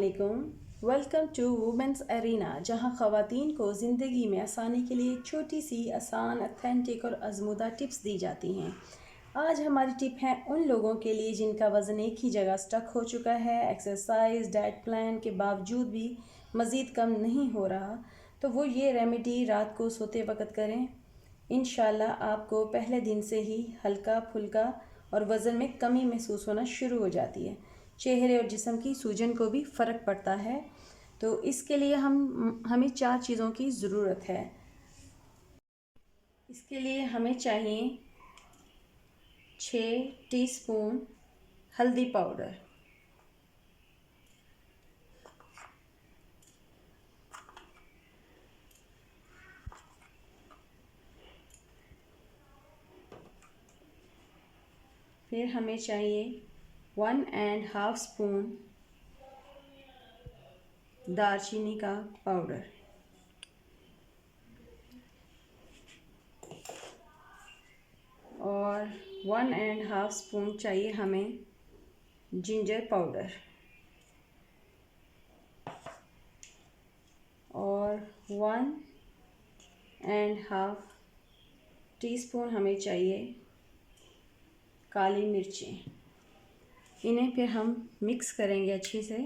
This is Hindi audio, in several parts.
अस्सलामुअलैकुम। वेलकम टू वुमेंस एरिना, जहां ख़वातीन को ज़िंदगी में आसानी के लिए छोटी सी आसान, ऑथेंटिक और आजमूदा टिप्स दी जाती हैं। आज हमारी टिप है उन लोगों के लिए जिनका वज़न एक ही जगह स्टक हो चुका है, एक्सरसाइज डाइट प्लान के बावजूद भी मज़ीद कम नहीं हो रहा। तो वो ये रेमेडी रात को सोते वक्त करें। इंशाल्लाह आपको पहले दिन से ही हल्का फुल्का और वज़न में कमी महसूस होना शुरू हो जाती है। चेहरे और जिस्म की सूजन को भी फ़र्क पड़ता है। तो इसके लिए हमें 4 चीज़ों की ज़रूरत है। इसके लिए हमें चाहिए 6 टीस्पून हल्दी पाउडर, फिर हमें चाहिए 1.5 स्पून दालचीनी का पाउडर, और 1.5 स्पून चाहिए हमें जिंजर पाउडर, और 1.5 टीस्पून हमें चाहिए काली मिर्चें। इन्हें फिर हम मिक्स करेंगे अच्छे से।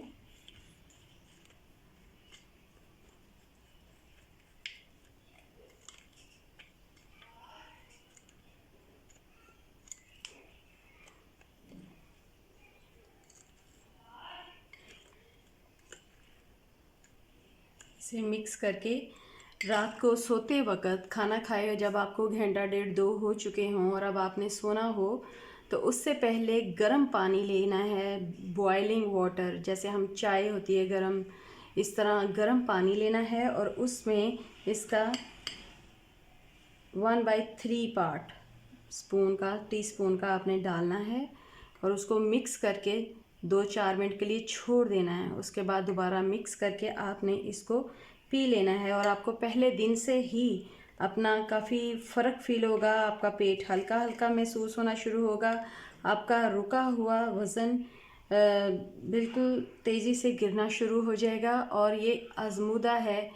इसे मिक्स करके रात को सोते वक्त, खाना खाए जब आपको घंटा डेढ़ 2 हो चुके हों और अब आपने सोना हो, तो उससे पहले गर्म पानी लेना है। बॉइलिंग वाटर, जैसे हम चाय होती है गर्म, इस तरह गर्म पानी लेना है और उसमें इसका 1/3 पार्ट टीस्पून का आपने डालना है और उसको मिक्स करके 2-4 मिनट के लिए छोड़ देना है। उसके बाद दोबारा मिक्स करके आपने इसको पी लेना है और आपको पहले दिन से ही अपना काफ़ी फ़र्क फील होगा। आपका पेट हल्का हल्का महसूस होना शुरू होगा। आपका रुका हुआ वज़न बिल्कुल तेज़ी से गिरना शुरू हो जाएगा और ये आजमूदा है